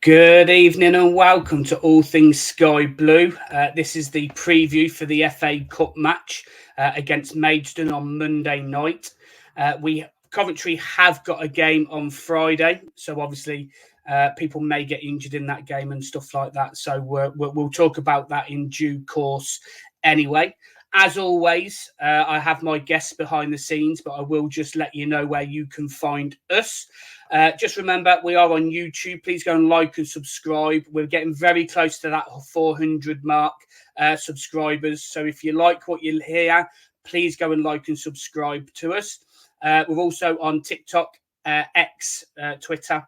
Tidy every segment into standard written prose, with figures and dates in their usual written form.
Good evening and welcome to All Things Sky Blue. This is the preview for the FA Cup match against Maidstone on Monday night. Coventry have got a game on Friday, so obviously people may get injured in that game and stuff like that. So we'll talk about that in due course anyway. As always, I have my guests behind the scenes, but I will just let you know where you can find us. Just remember, we are on YouTube. Please go and like and subscribe. We're getting very close to that 400 mark subscribers. So if you like what you hear, please go and like and subscribe to us. We're also on TikTok, X, Twitter,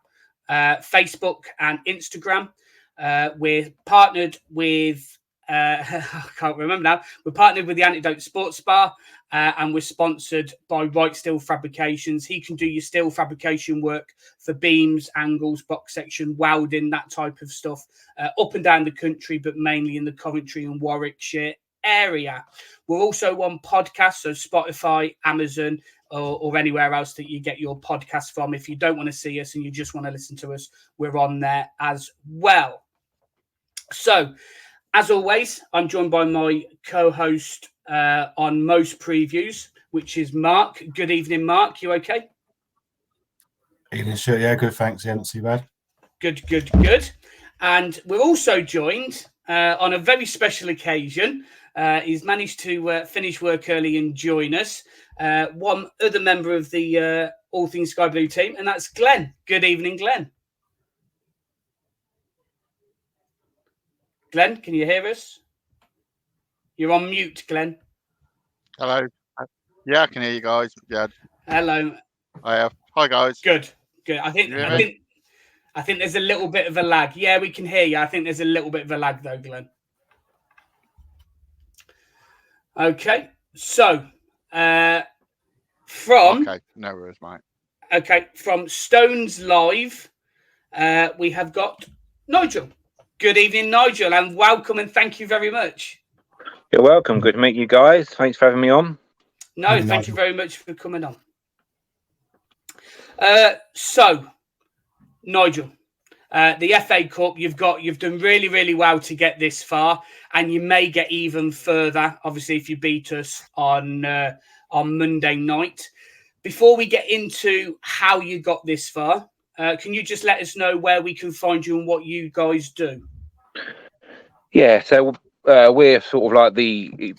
Facebook and Instagram. We're partnered with... I can't remember now. We're partnered with the Antidote Sports Bar and we're sponsored by Right Steel Fabrications. He can do your steel fabrication work for beams, angles, box section, welding, that type of stuff up and down the country, but mainly in the Coventry and Warwickshire area. We're also on podcasts, so Spotify, Amazon, or anywhere else that you get your podcast from. If you don't want to see us and you just want to listen to us, we're on there as well. So, as always, I'm joined by my co-host on most previews, which is Mark. Good evening, Mark. You okay? Evening, sure. Yeah, good. Thanks. Yeah, not too bad. Good. And we're also joined on a very special occasion. He's managed to finish work early and join us. One other member of the All Things Sky Blue team, and that's Glenn. Good evening, Glenn. Glenn, can you hear us? You're on mute, Glenn. Hello. Yeah, I can hear you guys. Yeah. Hello. Hi guys. Good. I think there's a little bit of a lag. Yeah, we can hear you. I think there's a little bit of a lag though, Glenn. Okay. So Okay, no worries, mate. Okay, from Stones Live, we have got Nigel. Good evening, Nigel, and welcome and thank you very much. You're welcome. Good to meet you guys. Thanks for having me on. No, thank you very much for coming on. So, Nigel, the FA Cup, you've done really, really well to get this far, and you may get even further, obviously, if you beat us on Monday night. Before we get into how you got this far, can you just let us know where we can find you and what you guys do? Yeah, so we're sort of like we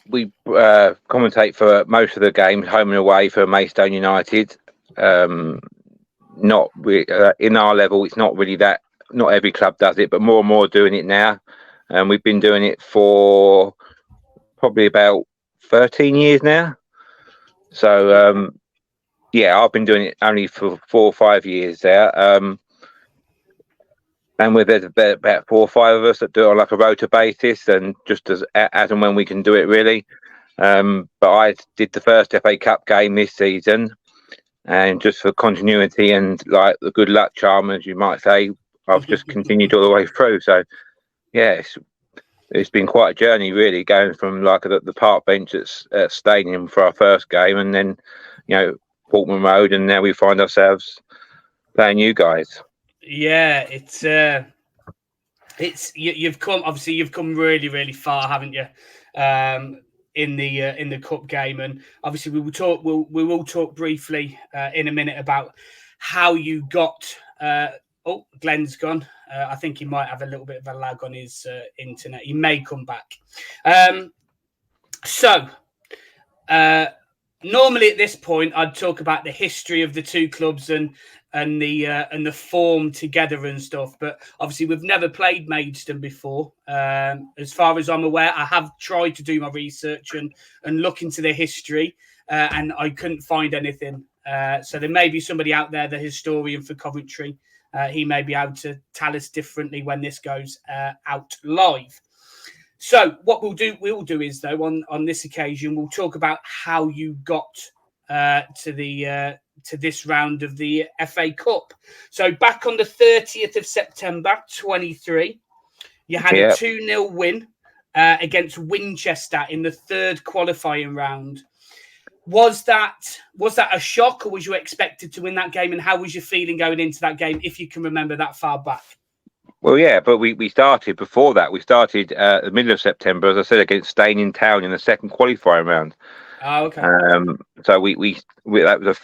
commentate for most of the games, home and away for Maidstone United. Not in our level, it's not really that. Not every club does it, but more and more doing it now. And we've been doing it for probably about 13 years now. So yeah, I've been doing it only for 4 or 5 years there. And there's about 4 or 5 of us that do it on like a rota basis, and just as and when we can do it, really. But I did the first FA Cup game this season, and just for continuity and like the good luck charm, as you might say, I've just continued all the way through. So yeah, it's been quite a journey, really, going from like the park bench at Stadium for our first game, and then Portman Road, and now we find ourselves playing you guys. Yeah, you've come really, really far, haven't you? In the cup game, and obviously we will talk briefly in a minute about how you got. Glenn's gone. I think he might have a little bit of a lag on his internet. He may come back. Normally at this point, I'd talk about the history of the two clubs and the form together and stuff. But obviously, we've never played Maidstone before. As far as I'm aware, I have tried to do my research and look into the history, and I couldn't find anything. So there may be somebody out there, the historian for Coventry. He may be able to tell us differently when this goes out live. So what we'll do is, though, on this occasion, we'll talk about how you got to this round of the FA Cup. So back on the 30th of September 23, you had a 2-0 win against Winchester in the third qualifying round. Was that a shock, or was you expected to win that game? And how was your feeling going into that game, if you can remember that far back? Well, yeah, but we started before that. We started the middle of September, as I said, against Staying in Town in the second qualifying round. Oh, okay. So we that was a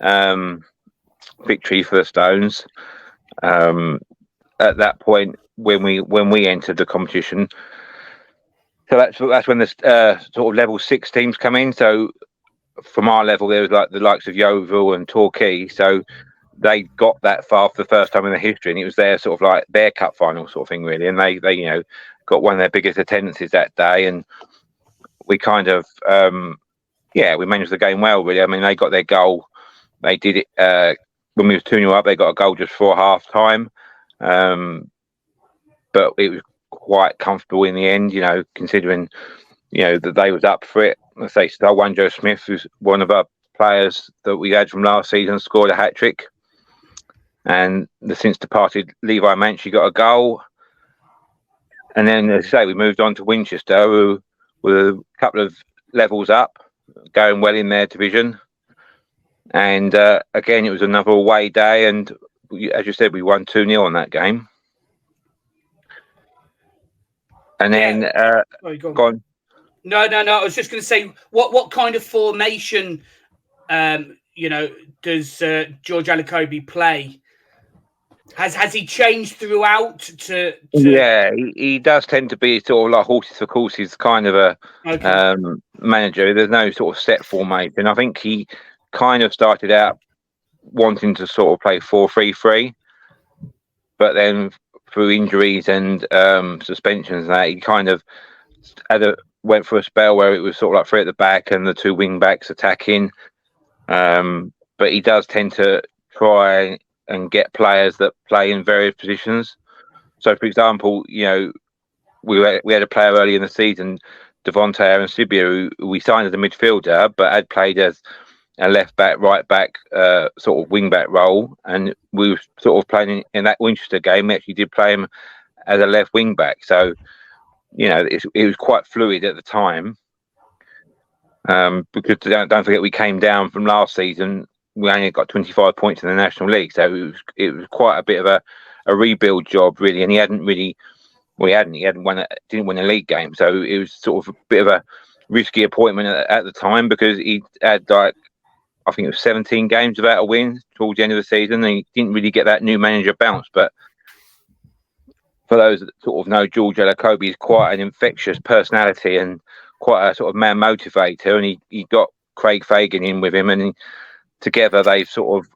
4-1 victory for the Stones. At that point, when we entered the competition, so that's when the sort of level 6 teams come in. So from our level, there was like the likes of Yeovil and Torquay. So they got that far for the first time in their history, and it was their sort of like their cup final sort of thing, really. And they got one of their biggest attendances that day, and we kind of we managed the game well, really. I mean, they got their goal. They did it when we was 2-0 up. They got a goal just before half time, but it was quite comfortable in the end, considering that they was up for it. Let's say One Joe Smith, who's one of our players that we had from last season, scored a hat-trick. And the since departed Levi Manchie got a goal. And then, as I say, we moved on to Winchester, who were a couple of levels up, going well in their division. And again, it was another away day. And as you said, we won 2-0 on that game. And then, go on. No. I was just going to say, what kind of formation, does George Alacobi play? Has he changed throughout? Yeah, he does tend to be sort of like horses for courses kind of a manager. There's no sort of set formation. I think he kind of started out wanting to sort of play 4-3-3, but then through injuries and suspensions and that, he kind of went for a spell where it was sort of like 3 at the back and the 2 wing backs attacking. But he does tend to try and get players that play in various positions. So, for example, we had a player early in the season, Devontae Arancibia, who we signed as a midfielder, but had played as a left back, right back, sort of wing back role. And we were sort of playing in that Winchester game. We actually did play him as a left wing back. So, it was quite fluid at the time. Because don't forget, we came down from last season. We only got 25 points in the National League, so it was quite a bit of a rebuild job, really. And he hadn't didn't win a league game, so it was sort of a bit of a risky appointment at the time, because he had I think it was 17 games without a win towards the end of the season, and he didn't really get that new manager bounce. But for those that sort of know, George Alacobi is quite an infectious personality and quite a sort of man motivator, and he got Craig Fagan in with him, and together they've sort of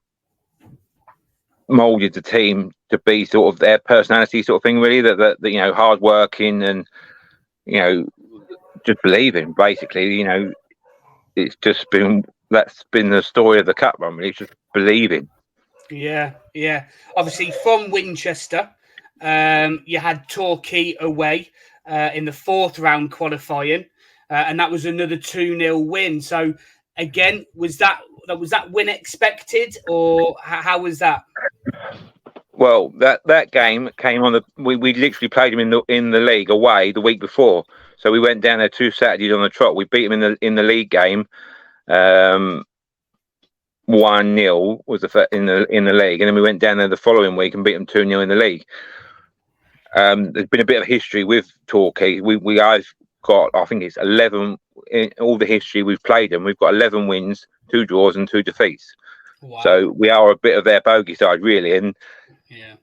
moulded the team to be sort of their personality sort of thing, really, that hard working and just believing, basically. It's just that's been the story of the cup run, really, just believing. Yeah Obviously from Winchester, you had Torquay away in the 4th round qualifying, and that was another 2-0 win. So again, was that win expected, or how was that? Well, that game came on we literally played him in the league away the week before. So we went down there 2 Saturdays on the trot. We beat him in the league game. 1-0 was in the league, and then we went down there the following week and beat them 2-0 in the league. There's been a bit of history with Torquay. I've got, I think it's 11 in all the history we've played them. We've got 11 wins, 2 draws, and 2 defeats. Wow. So we are a bit of their bogey side, really. And yeah,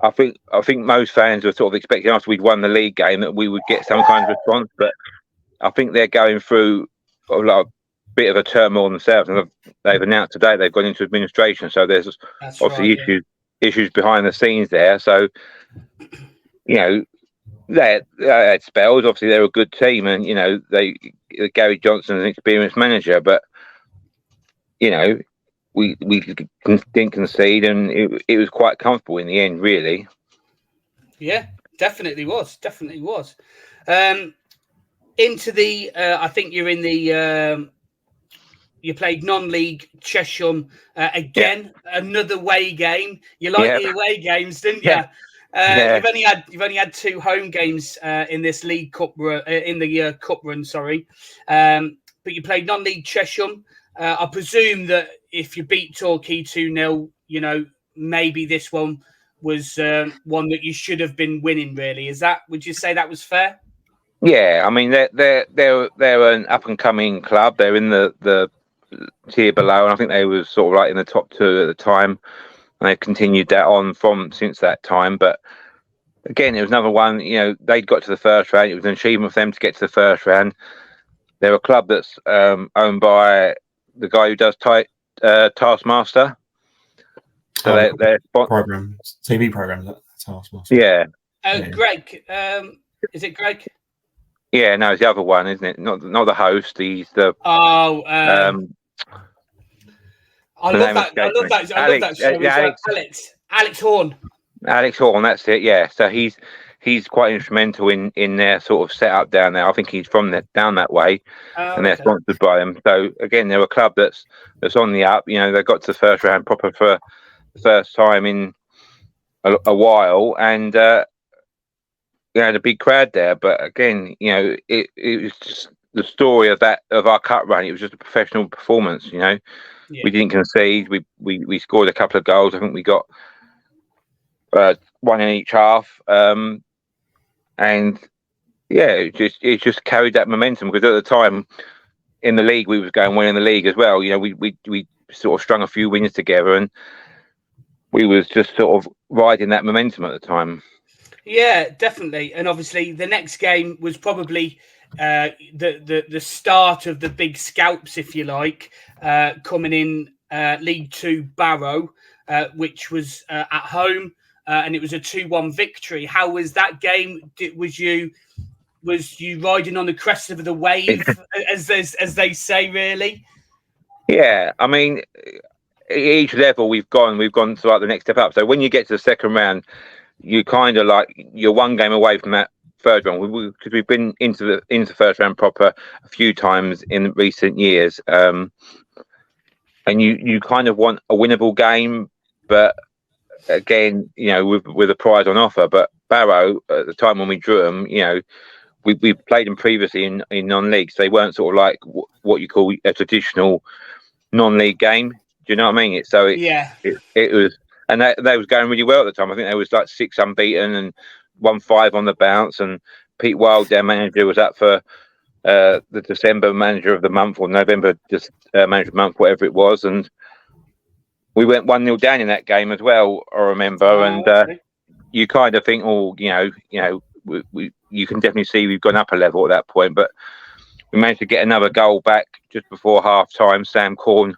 I think most fans were sort of expecting after we'd won the league game that we would get some kind of response, but I think they're going through a bit of a turmoil themselves, and they've announced today they've gone into administration. So there's issues behind the scenes there. So they had spells. Obviously, they're a good team, and Gary Johnson's an experienced manager, but we didn't concede, and it was quite comfortable in the end, really. Yeah, definitely was. Into the, I think you're in the. You played non-league Chesham again. Yeah. Another away game. You like the away games, didn't you? Yeah. You've only had 2 home games in this league cup in the cup run. Sorry, but you played non-league Chesham. I presume that if you beat Torquay 2-0, maybe this one was one that you should have been winning. Really, would you say that was fair? Yeah, I mean they're an up and coming club. They're in the tier below, and I think they were sort of like in the top 2 at the time, and they've continued that on since that time. But again, it was another one. They'd got to the first round. It was an achievement for them to get to the first round. They're a club that's owned by the guy who does Taskmaster. So they're programs, TV programs. Taskmaster. Yeah. Greg, is it Greg? Yeah, no, it's the other one, isn't it? Not the host. He's the. Oh. I love that show. Alex Horn. Alex Horn, that's it. Yeah, so he's quite instrumental in their sort of setup down there. I think he's from down that way, and they're sponsored by them. So again, they're a club that's on the up. They got to the first round proper for the first time in a while, and had a big crowd there. But again, it was just the story of our cup run. It was just a professional performance. Yeah. We didn't concede. We scored a couple of goals. I think we got one in each half, and yeah, it just carried that momentum, because at the time in the league we was going well in the league as well. We sort of strung a few wins together, and we was just sort of riding that momentum at the time. Yeah, definitely. And obviously the next game was probably the start of the big scalps, if you like, coming in League 2 Barrow, which was at home, and it was a 2-1 victory. How was that game? Was you riding on the crest of the wave, as they say, really? Yeah, I mean, each level we've gone to like the next step up. So when you get to the second round, you kind of like you're one game away from that third round, because we've been into the first round proper a few times in recent years, and you kind of want a winnable game, but again, with a prize on offer. But Barrow, at the time when we drew them, we played them previously in non-league, so they weren't sort of like what you call a traditional non-league game. Do you know what I mean? It was, and they was going really well at the time. I think they was like 6 unbeaten and won 5 on the bounce. And Pete Wild, their manager, was up for the December manager of the month, or November manager of the month, whatever it was. And we went 1-0 down in that game as well, I remember. You kind of think, you can definitely see we've gone up a level at that point. But we managed to get another goal back just before half time. Sam Corn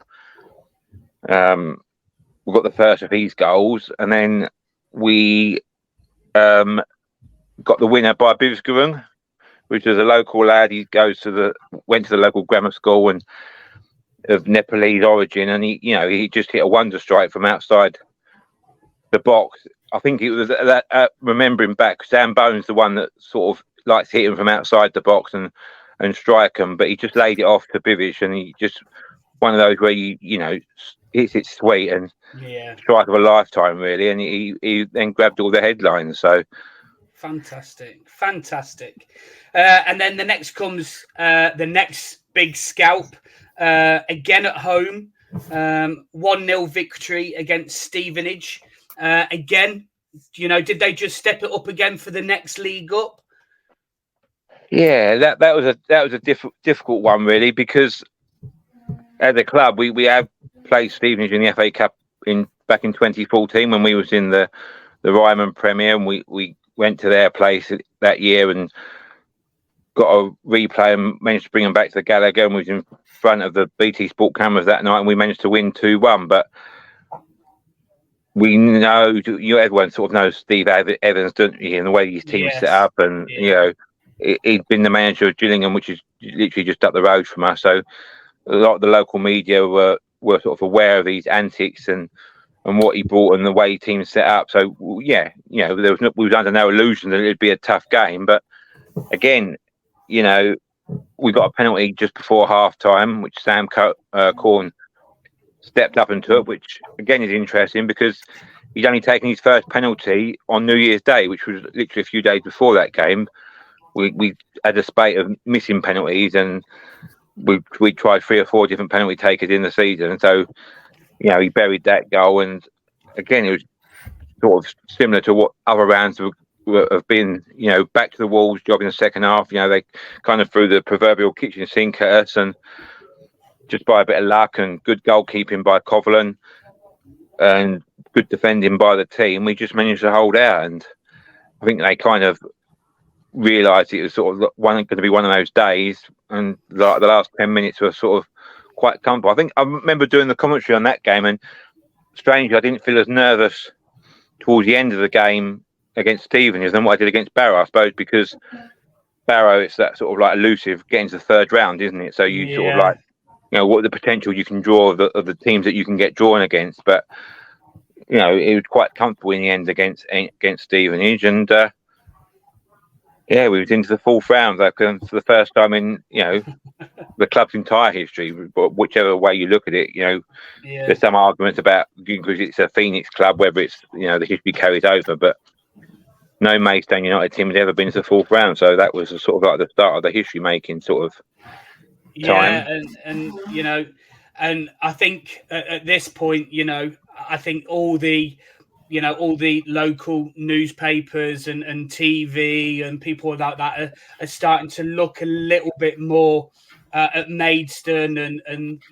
we got the first of his goals, and then we got the winner by Bivsgarung, which is a local lad. He went to the local grammar school and of Nepalese origin, and he just hit a wonder strike from outside the box. I think it was that remembering back, Sam Bone's the one that sort of likes hitting from outside the box and strike them, but he just laid it off to Bivic, and he just one of those where hits it sweet and strike of a lifetime, really. And he then grabbed all the headlines. So fantastic. And then the next comes the next big scalp, again at home, 1-0 victory against Stevenage. Again, did they just step it up again for the next league up? Yeah, that was a difficult one, really, because at the club we have played Stevenage in the FA Cup back in 2014 when we was in the Ryman Premier, and we went to their place that year and got a replay and managed to bring them back to the Gallagher, and we was in front of the BT Sport cameras that night, and we managed to win 2-1. But we know, everyone sort of knows Steve Evans, don't you, and the way his team's set up, and he'd been the manager of Gillingham, which is literally just up the road from us. So a lot of the local media were sort of aware of his antics and what he brought and the way his team set up. So we was under no illusion that it'd be a tough game. But again, we got a penalty just before half time, which Sam Corn stepped up and took, which again is interesting because he'd only taken his first penalty on New Year's Day, which was literally a few days before that game. We had a spate of missing penalties, and we tried 3 or 4 different penalty takers in the season. And so, he buried that goal. And again, it was sort of similar to what other rounds have been, back to the walls job in the second half. They kind of threw the proverbial kitchen sink at us, and just by a bit of luck and good goalkeeping by Coventry and good defending by the team, we just managed to hold out. And I think they kind of realised it was sort of going to be one of those days, and the last 10 minutes were sort of quite comfortable. I think I remember doing the commentary on that game, and strangely, I didn't feel as nervous towards the end of the game against Stevenage than what I did against Barrow, I suppose, because Barrow, it's that sort of like elusive getting to the third round, isn't it? So you sort of like, what the potential you can draw of the teams that you can get drawn against. But, it was quite comfortable in the end against Stevenage. And, we was into the fourth round for the first time in, the club's entire history. But whichever way you look at it, there's some arguments about because it's a Phoenix club, whether it's, the history carries over. But no Maidstone United team had ever been to the fourth round. So that was sort of like the start of the history-making sort of time. Yeah, and I think at this point, I think all the local newspapers and TV and people like that are starting to look a little bit more at Maidstone and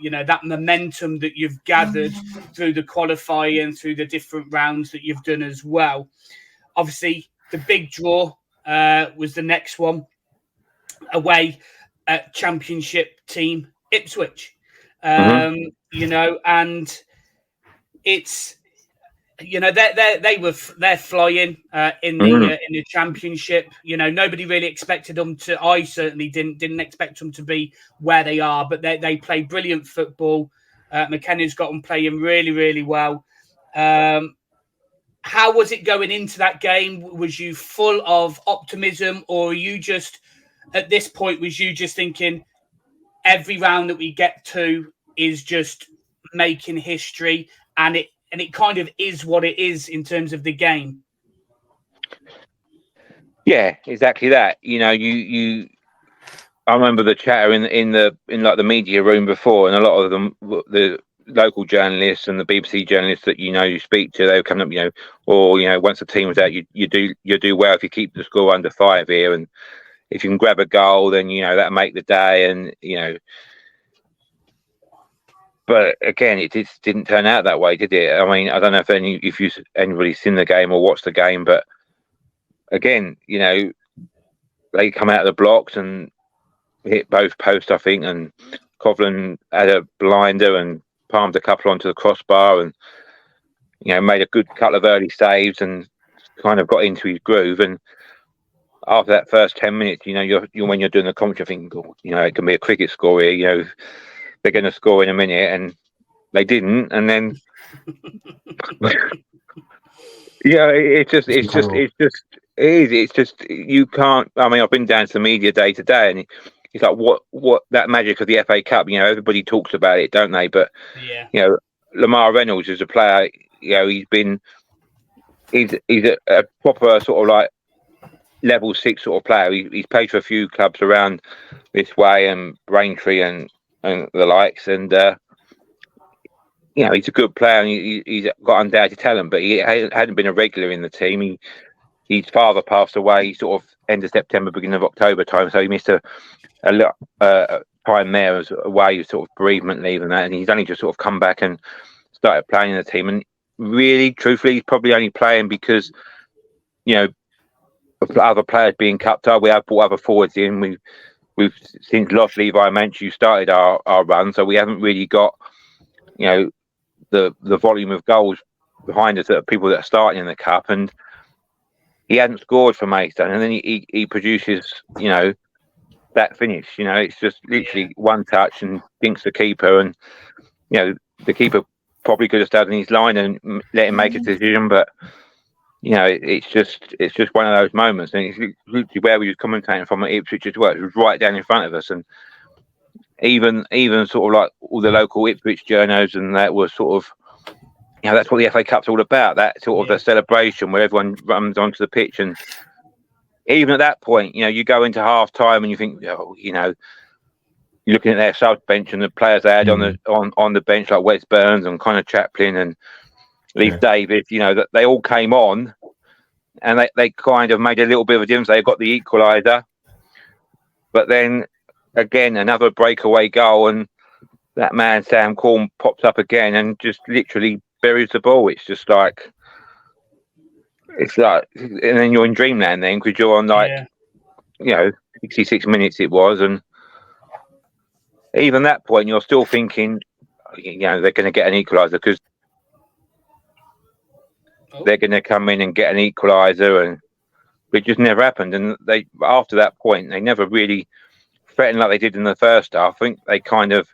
that momentum that you've gathered through the qualifying, through the different rounds that you've done as well. Obviously, the big draw was the next one away at Championship team Ipswich. And it's they're flying in the Championship. Nobody really expected them to. I certainly didn't expect them to be where they are, but they play brilliant football. McKenna's got them playing really, really well. How was it going into that game? Was you full of optimism, or you just at this point was you just thinking every round that we get to is just making history, and it kind of is what it is in terms of the game? Yeah, exactly that. I remember the chatter in like the media room before, and a lot of them, the local journalists and the BBC journalists that you speak to, they were coming up, or once the team was out, you do well if you keep the score under 5 here, and if you can grab a goal, then that'll make the day, and But again, it didn't turn out that way, did it? I mean, I don't know if anybody's seen the game or watched the game, but again, they come out of the blocks and hit both posts, I think, and Coventry had a blinder and palmed a couple onto the crossbar, and made a good couple of early saves and kind of got into his groove. And after that first 10 minutes, you're when you're doing the commentary, thinking, it can be a cricket score here. They're going to score in a minute, and they didn't. And then, it's just you can't. I mean, I've been down to the media day to day, and it's like what that magic of the FA Cup. Everybody talks about it, don't they? But Lamar Reynolds is a player. He's a proper sort of like level 6 sort of player. He's played for a few clubs around this way, and Braintree and the likes, and he's a good player, and he's got undoubted talent, but he hadn't been a regular in the team. His father passed away sort of end of September, beginning of October time, so he missed a lot time there as away, sort of bereavement leave and that, and he's only just sort of come back and started playing in the team. And really, truthfully, he's probably only playing because of other players being cupped up. We have brought other forwards in. We've since lost Levi Manchu started our run, so we haven't really got the volume of goals behind us that are people that are starting in the cup. And he hadn't scored for Maidstone, and then he produces that finish. It's just literally one touch and dinks the keeper, and the keeper probably could have stayed in his line and let him make a decision, but it's just one of those moments. And it's literally where we were commentating from at Ipswich as well. It was right down in front of us, and even sort of like all the local Ipswich journos and that were sort of, that's what the FA Cup's all about. That sort of the celebration where everyone runs onto the pitch, and even at that point, you go into half time and you think, you're looking at their sub bench and the players they had on the bench, like Wes Burns and Connor Chaplin and Leif Davis, that they all came on, and they kind of made a little bit of a difference. They got the equaliser, but then again another breakaway goal, and that man Sam Corn pops up again and just literally buries the ball. It's like, and then you're in dreamland then, because you're on 66 minutes it was, and even that point you're still thinking, they're going to get an equaliser, because they're going to come in and get an equaliser, and it just never happened. And they, after that point, they never really threatened like they did in the first half. I think they kind of,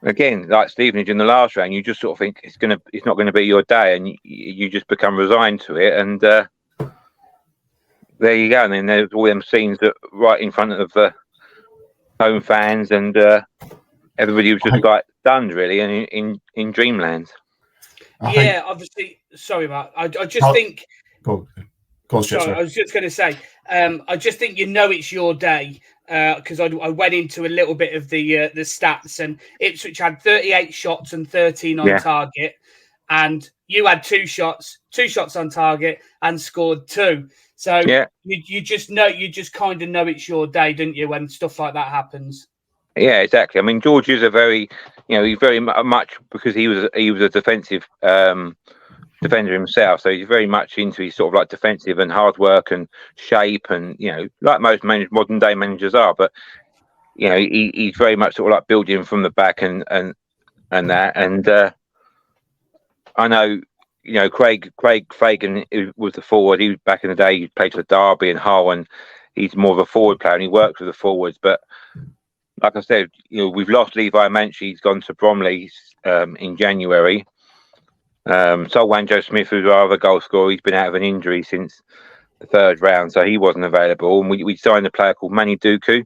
again, like Stevenage in the last round, you just sort of think it's not going to be your day, and you just become resigned to it. And there you go. And then there's all them scenes that right in front of the home fans, and everybody was just like stunned, really, and in dreamland. Obviously. Sorry, Mark. I just think. Go on, sorry, I was just going to say. I just think it's your day, because I went into a little bit of the stats, and Ipswich had 38 shots and 13 on target, and you had two shots on target and scored 2. So you just kind of know it's your day, don't you, when stuff like that happens? Yeah, exactly. I mean, George is a very, he's very much, because he was a defensive defender himself, so he's very much into his sort of like defensive and hard work and shape, and like most modern day managers are. But he's very much sort of like building from the back and that. And I know, Craig Fagan was the forward. He was back in the day. He played for Derby and Hull, and he's more of a forward player, and he works with the forwards. But like I said, we've lost Levi Manchie. He's gone to Bromley in January. Solwan Joe Smith, who's our other goal scorer, he's been out of an injury since the 3rd round, so he wasn't available. And we signed a player called Manny Duku,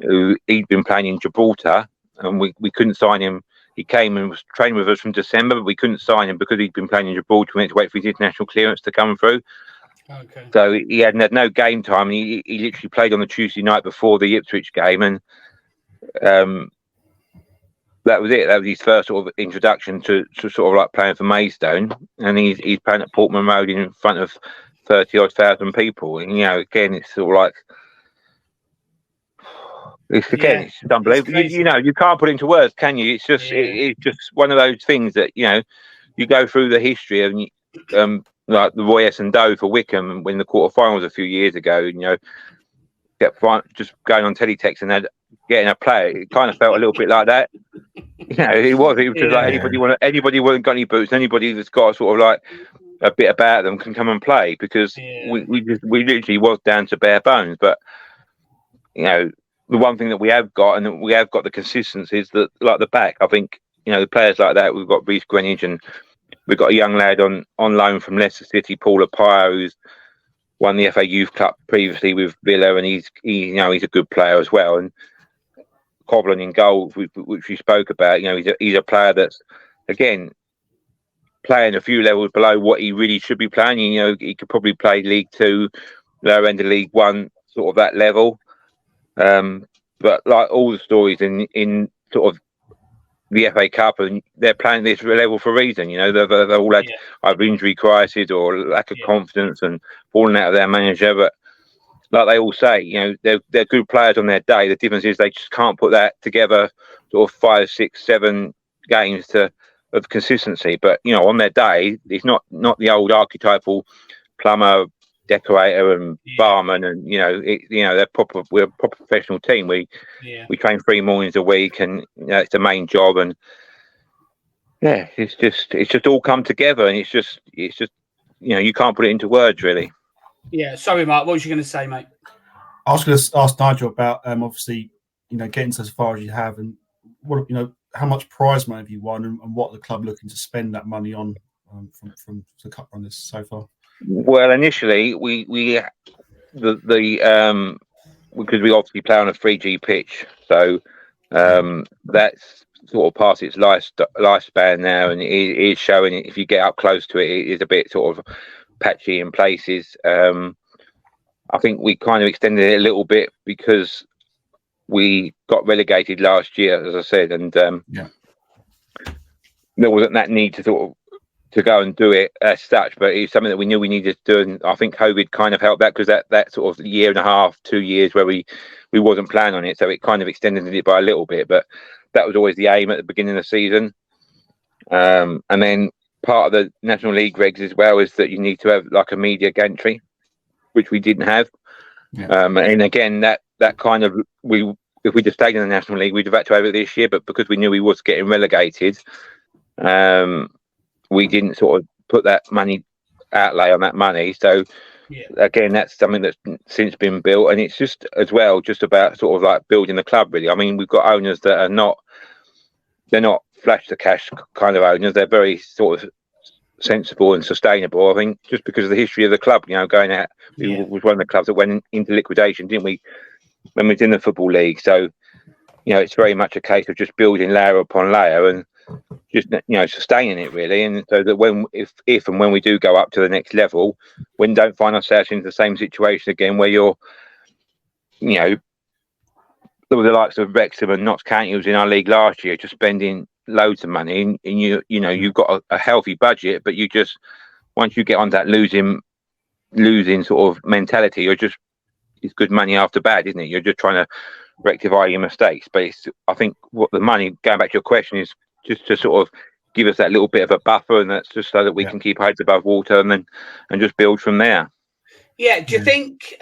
who he'd been playing in Gibraltar, and we couldn't sign him. He came and was training with us from December, but we couldn't sign him because he'd been playing in Gibraltar. We had to wait for his international clearance to come through. Okay. So he had no game time. He literally played on the Tuesday night before the Ipswich game, and that was it. That was his first sort of introduction to sort of like playing for Maidstone, and he's playing at Portman Road in front of 30,000 people. And again, it's sort of like it's unbelievable. You can't put it into words, can you? It's just it's just one of those things that you go through the history of like the Roy S and Doe for Wickham when the quarterfinals a few years ago. Just going on teletext and getting a player. It kind of felt a little bit like that. It was just like anybody who hasn't got any boots, anybody that's got sort of like a bit about them can come and play, because we literally was down to bare bones. But the one thing that we have got, and we have got the consistency, is that like the back. I think the players like that. We've got Reece Greenwich, and we've got a young lad on loan from Leicester City, Paul Apio, who's won the FA Youth Cup previously with Villa, and he's a good player as well. And Coghlan in goal, which we spoke about, he's a player that's again playing a few levels below what he really should be playing. He could probably play League 2, lower end of League 1, sort of that level. But like all the stories in sort of the FA Cup, and they're playing this level for a reason. They've all had either injury crisis or lack of confidence and falling out of their manager. But like they all say, they're good players on their day. The difference is they just can't put that together sort of 5, 6, 7 games of consistency. But on their day, it's not the old archetypal plumber, decorator, and barman, and they're proper. We're a proper professional team. We train 3 mornings a week, and it's the main job. And it's just all come together, and it's just you can't put it into words, really. Yeah, sorry, Mark. What was you going to say, mate? I was going to ask Nigel about obviously getting to as far as you have, and what how much prize money have you won, and what the club looking to spend that money on from the cup run this so far. Well, initially because we obviously play on a 3G pitch, so that's sort of past its lifespan now, and it is showing. If you get up close to it, it is a bit sort of patchy in places. I think we kind of extended it a little bit because we got relegated last year, as I said, and there wasn't that need to to go and do it as such, but it's something that we knew we needed to do, and I think COVID kind of helped that, because that sort of year and a half, 2 years where we wasn't planning on it, so it kind of extended it by a little bit, but that was always the aim at the beginning of the season. And then part of the National League regs as well is that you need to have like a media gantry, which we didn't have. And again, that kind of, if we just stayed in the National League, we'd have had to have it this year, but because we knew we was getting relegated, we didn't sort of put that money outlay on that money. So again, that's something that's since been built, and it's just as well just about sort of like building the club, really. I mean, we've got owners that are they're not flash the cash kind of owners. They're very sort of sensible and sustainable. I think just because of the history of the club, going out, we was one of the clubs that went into liquidation, didn't we, when we was in the Football League? So it's very much a case of just building layer upon layer and just sustaining it, really. And so that if and when we do go up to the next level, we don't find ourselves in the same situation again where you're the likes of Wrexham and Notts County, who was in our league last year, just spending loads of money, and you've got a healthy budget, but you just, once you get on that losing sort of mentality, it's good money after bad, isn't it? You're just trying to rectify your mistakes. But I think what the money, going back to your question, is just to sort of give us that little bit of a buffer, and that's just so that we can keep heads above water and just build from there. Yeah. Do you think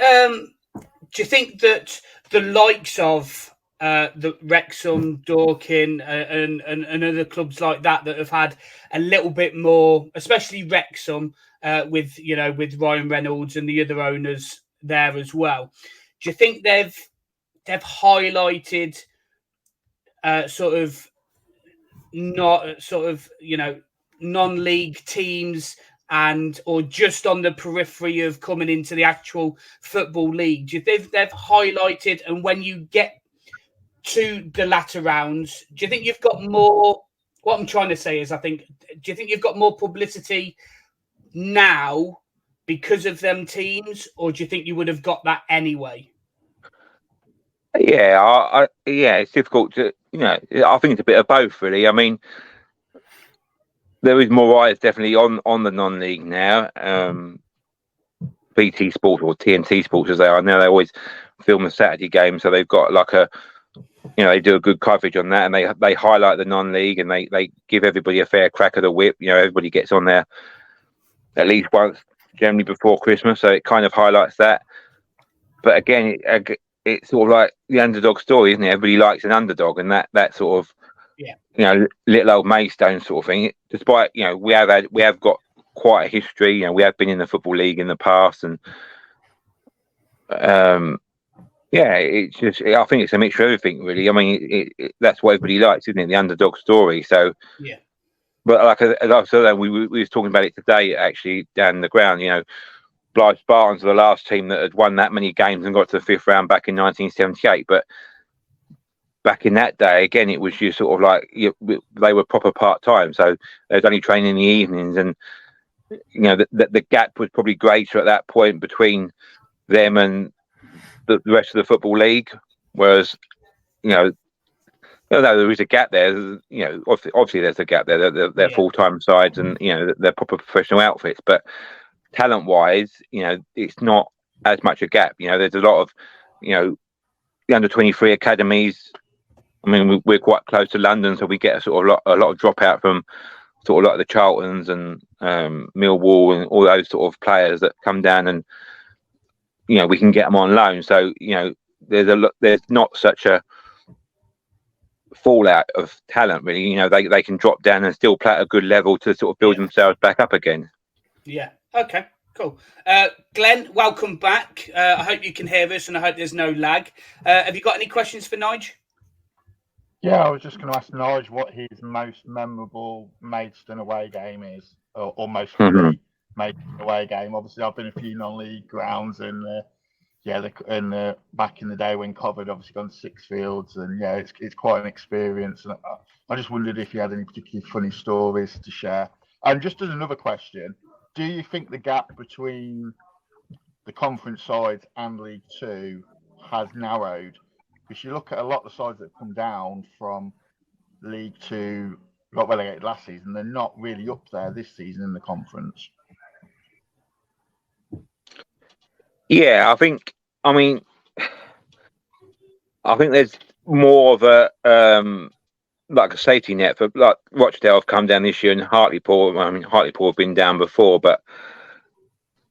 that the likes of the Wrexham, Dorking, and other clubs like that have had a little bit more, especially Wrexham, with Ryan Reynolds and the other owners there as well? Do you think they've highlighted non-league teams or just on the periphery of coming into the actual football league? Do you think they've highlighted, and when you get to the latter rounds, do you think you've got more? What I'm trying to say is, do you think you've got more publicity now because of them teams, or do you think you would have got that anyway? Yeah, it's difficult to, I think it's a bit of both, really. I mean, there is more eyes definitely on the non-league now. BT Sport, or TNT Sports as they are now, they always film a Saturday game, so they've got like they do a good coverage on that, and they highlight the non-league, and they give everybody a fair crack of the whip. Everybody gets on there at least once, generally before Christmas, so it kind of highlights that. But again, it's sort of like the underdog story, isn't it? Everybody likes an underdog, and that sort of little old Maidstone sort of thing. Despite we have got quite a history. We have been in the Football League in the past, and it's just, I think it's a mixture of everything, really. I mean, that's what everybody likes, isn't it? The underdog story. So but like as I said, we was talking about it today, actually, down the ground. Blythe Spartans are the last team that had won that many games and got to the 5th round back in 1978. But back in that day, again, it was just sort of like they were proper part-time, so they was only training in the evenings, and the gap was probably greater at that point between them and the rest of the Football League. Whereas, there is a gap there. Obviously there's a gap there. They're full-time sides, and they're proper professional outfits, but talent-wise, it's not as much a gap. There's a lot of the under-23 academies. I mean, we're quite close to London, so we get a lot of dropout from sort of like the Charltons and Millwall and all those sort of players that come down, and we can get them on loan. So there's not such a fallout of talent, really. They can drop down and still play at a good level to sort of build themselves back up again. Yeah. Okay. Cool. Glenn, welcome back. I hope you can hear us, and I hope there's no lag. Have you got any questions for Nigel? Yeah, I was just going to ask Nigel what his most memorable Maidstone away game is, or most Maidstone away game. Obviously, I've been a few non-league grounds, and back in the day when Coventry obviously gone 6 fields, and it's quite an experience. And I just wondered if you had any particularly funny stories to share. And just as another question, do you think the gap between the conference sides and League Two has narrowed? Because you look at a lot of the sides that have come down from League Two, got relegated last season. They're not really up there this season in the conference. Yeah, I mean, I think there's more of a like a safety net for like Rochdale have come down this year, and Hartlepool. I mean, Hartlepool have been down before, but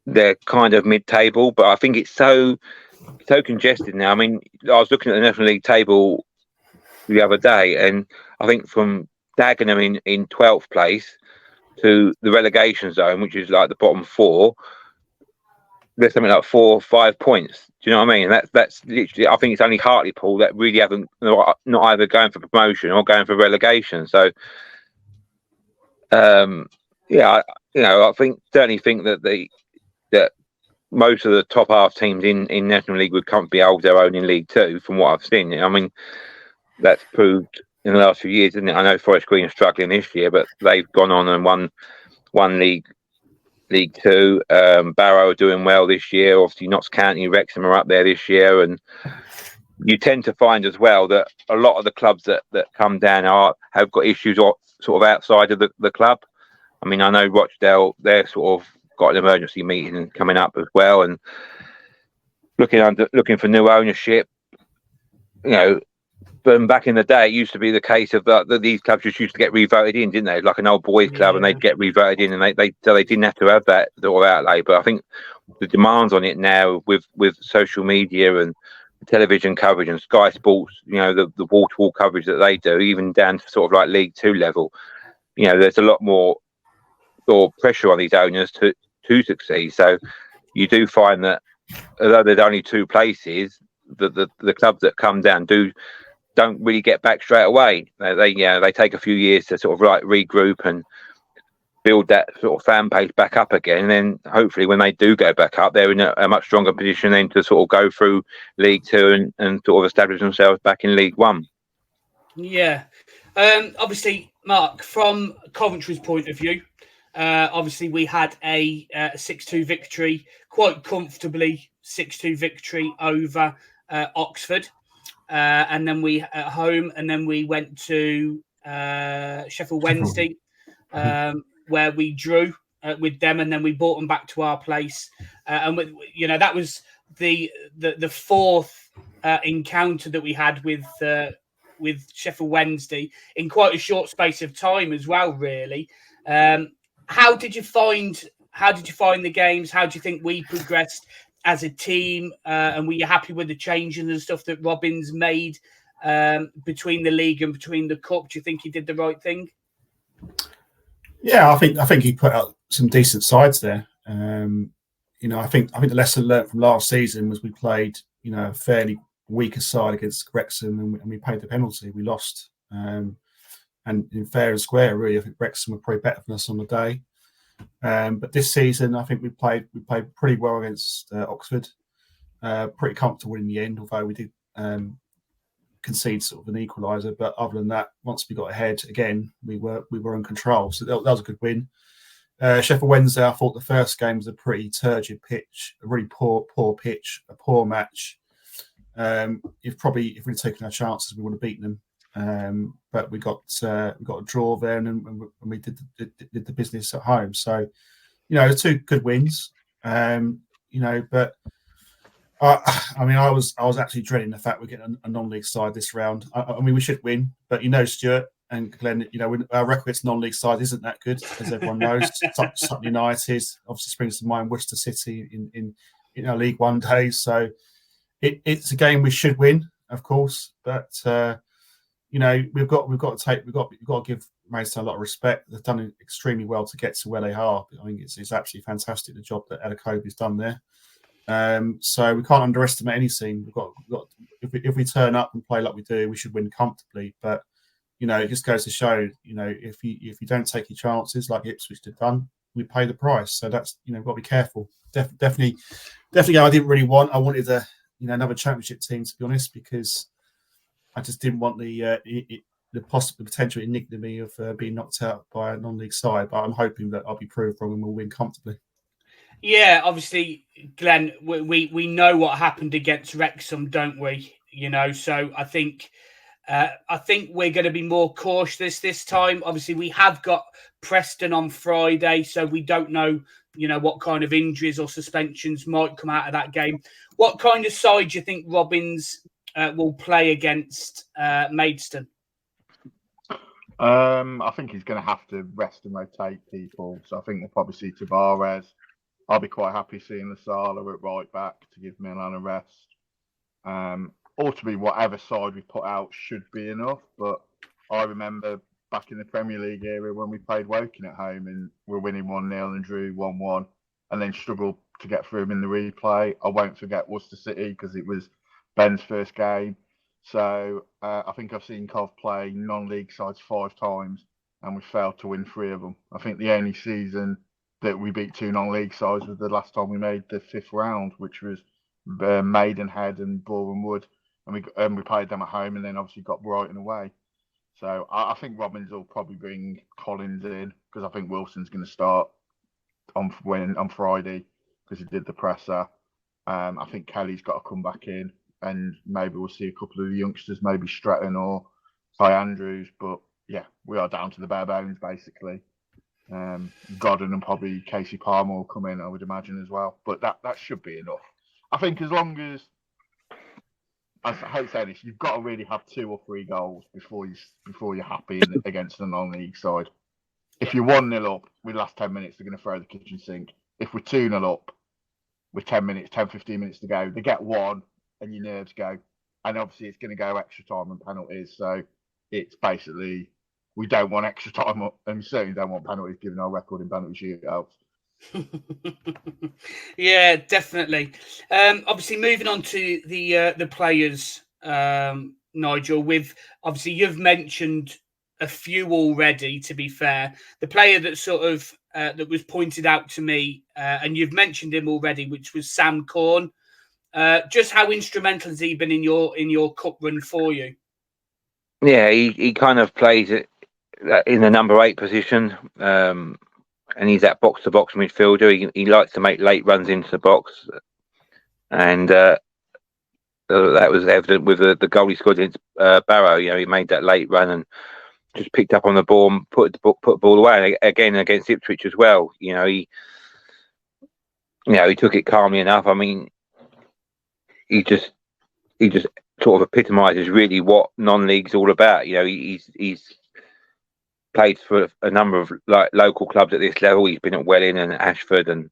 they're kind of mid-table. But I think it's so congested now. I mean, I was looking at the National League table the other day, and I think from Dagenham in 12th place to the relegation zone, which is like the bottom four, there's something like 4 or 5 points. Do you know what I mean? And that's literally, I think it's only Hartlepool that really haven't, not either going for promotion or going for relegation. So, yeah, I certainly think that most of the top half teams in National League would comfortably hold their own in League Two, from what I've seen. I mean, that's proved in the last few years, isn't it? I know Forest Green are struggling this year, but they've gone on and won League Two. Barrow are doing well this year. Obviously, Notts County, Wrexham are up there this year, and you tend to find as well that a lot of the clubs that come down have got issues sort of outside of the club. I mean, I know Rochdale, they're sort of got an emergency meeting coming up as well, and looking for new ownership. But back in the day, it used to be the case of that these clubs just used to get revoted in, didn't they? Like an old boys club, and they'd get revoted in, and they didn't have to have that sort of outlay. But I think the demands on it now, with social media and television coverage and Sky Sports, the wall-to-wall coverage that they do, even down to sort of like League Two level, there's a lot more sort of pressure on these owners to succeed. So you do find that although there's only 2 places, the clubs that come down don't really get back straight away. They take a few years to sort of like regroup and build that sort of fan base back up again. And then hopefully when they do go back up, they're in a much stronger position then to sort of go through League Two and sort of establish themselves back in League One. Yeah. Obviously, Mark, from Coventry's point of view, obviously we had a 6-2 victory, quite comfortably 6-2 victory over Oxford. And then we at home, and then we went to Sheffield Wednesday, where we drew with them, and then we brought them back to our place. And that was the 4th encounter that we had with Sheffield Wednesday in quite a short space of time as well. Really, how did you find the games? How do you think we progressed as a team, and were you happy with the changes and stuff that Robins made between the league and between the cup? Do you think he did the right thing? Yeah, I think he put out some decent sides there. I think the lesson learned from last season was we played a fairly weaker side against Wrexham, and we paid the penalty. We lost, and in fair and square, really, I think Wrexham were probably better than us on the day. But this season, I think we played pretty well against Oxford, pretty comfortable in the end. Although we did concede sort of an equaliser, but other than that, once we got ahead again, we were in control. So that was a good win. Sheffield Wednesday, I thought the first game was a pretty turgid pitch, a really poor pitch, a poor match. If we'd taken our chances, we would have beaten them. But we got a draw there, and we did the business at home. So, 2 good wins. But I was actually dreading the fact we're getting a non-league side this round. I mean, we should win, but Stuart and Glenn, our record against non-league side isn't that good, as everyone knows. Sutton United obviously springs to mind, Worcester City in our League One days. So it's a game we should win, of course, but we've got to give Maidstone a lot of respect. They've done extremely well to get to where they are. I think it's absolutely fantastic the job that Adakobi's done there. So we can't underestimate any team. We've got if we turn up and play like we do, we should win comfortably. But it just goes to show, if you don't take your chances like Ipswich have done, we pay the price. So that's we've got to be careful. Definitely, I didn't really want. I wanted another championship team, to be honest, because I just didn't want the possible potential ignominy of being knocked out by a non-league side. But I'm hoping that I'll be proved wrong and we'll win comfortably. Yeah, obviously, Glenn, we know what happened against Wrexham, don't we? So I think I think we're going to be more cautious this time. Obviously, we have got Preston on Friday, so we don't know, what kind of injuries or suspensions might come out of that game. What kind of side do you think Robins will play against Maidstone? I think he's going to have to rest and rotate people. So I think we'll probably see Tavares. I'll be quite happy seeing Lasala at right back to give Milan a rest. Ultimately, whatever side we put out should be enough. But I remember back in the Premier League era when we played Woking at home and we're winning 1-0 and drew 1-1 and then struggled to get through them in the replay. I won't forget Worcester City because it was Ben's first game. So I think I've seen Cov play non-league sides 5 times and we failed to win 3 of them. I think the only season that we beat 2 non-league sides was the last time we made the 5th round, which was Maidenhead and Boreham Wood. And we played them at home and then obviously got Brighton away. So I think Robbins will probably bring Collins in because I think Wilson's going to start on Friday because he did the presser. I think Kelly's got to come back in and maybe we'll see a couple of the youngsters, maybe Stratton or Ty Andrews. But yeah, we are down to the bare bones basically. Godden and probably Casey Palmer will come in, I would imagine as well. But that should be enough. I think as long as, I hate saying this, you've got to really have 2 or 3 goals before you're happy against the non-league side. If you're 1-0 up with the last 10 minutes, they're going to throw the kitchen sink. If we're 2-0 up with 10, 15 minutes to go, they get 1 and your nerves go. And obviously it's going to go extra time and penalties. So it's basically, we don't want extra time up and we certainly don't want penalties given our record in penalty shootouts. Yeah, definitely. Obviously, moving on to the players, Nigel. With obviously, you've mentioned a few already. To be fair, the player that sort of that was pointed out to me, and you've mentioned him already, which was Sam Corn. Just how instrumental has he been in your cup run for you? Yeah, he kind of plays it in the number 8 position. And he's that box-to-box midfielder. He likes to make late runs into the box, and that was evident with the goal he scored against Barrow. He made that late run and just picked up on the ball and put the ball away again against Ipswich as well. He took it calmly enough. I mean, he just sort of epitomises really what non-league's all about. He's played for a number of local clubs at this level. He's been at Welling and Ashford, and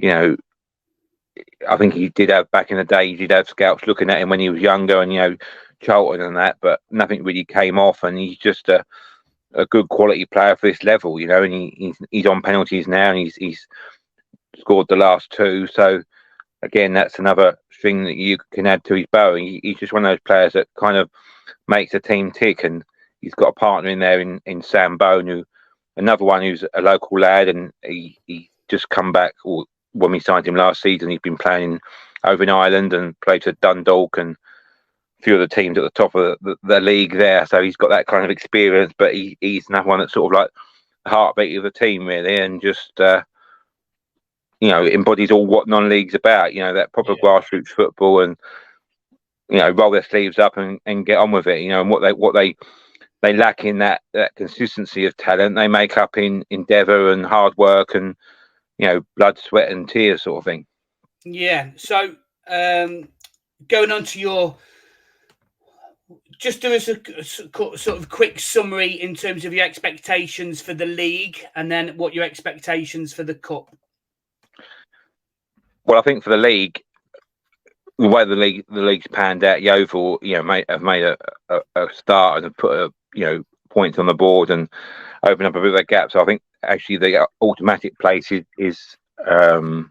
I think he did have back in the day. He did have scouts looking at him when he was younger, and Charlton and that, but nothing really came off. And he's just a good quality player for this level, And he's on penalties now, and he's scored the last 2. So again, that's another thing that you can add to his bow. He's just one of those players that kind of makes a team tick, and he's got a partner in there in Sam Bone, another one who's a local lad, and he just come back. Or when we signed him last season, he's been playing over in Ireland and played for Dundalk and a few of the teams at the top of the league there. So he's got that kind of experience, but he's another one that's sort of like the heartbeat of the team, really, and just embodies all what non-league's about. That proper grassroots football, and roll their sleeves up and get on with it. And what they lack in that consistency of talent, they make up in endeavour and hard work and blood, sweat and tears sort of thing. Yeah. So going on to just do us a sort of quick summary in terms of your expectations for the league, and then what your expectations for the cup. Well, I think for the league, the way the league's panned out, Yeovil, have made a start and have put points on the board and opened up a bit of a gap. So I think actually the automatic place is out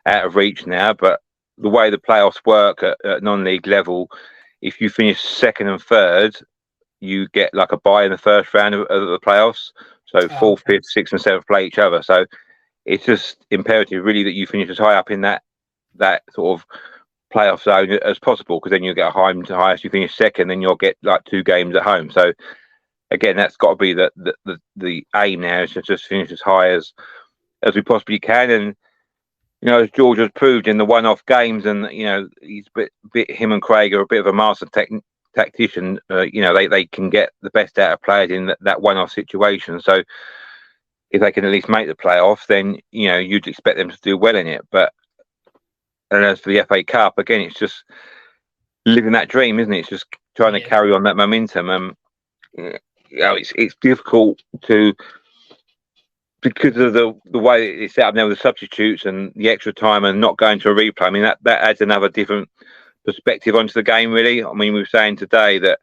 of reach now. But the way the playoffs work at non-league level, if you finish 2nd and 3rd, you get like a bye in the first round of the playoffs. So 4th, 5th, 6th and 7th play each other. So it's just imperative really that you finish as high up in that sort of playoff zone as possible, because then you'll get a home to highest. You finish 2nd, then you'll get like 2 games at home. So again, that's got to be the aim now, is to just finish as high as we possibly can. And as George has proved in the one-off games, and he's bit him and Craig are a bit of a master tactician, they can get the best out of players in that one-off situation. So if they can at least make the playoffs, then you'd expect them to do well in it. And as for the FA Cup, again, it's just living that dream, isn't it? It's just trying to carry on that momentum. It's difficult to, because of the way it's set up now with the substitutes and the extra time and not going to a replay. I mean, that adds another different perspective onto the game, really. I mean, we were saying today that,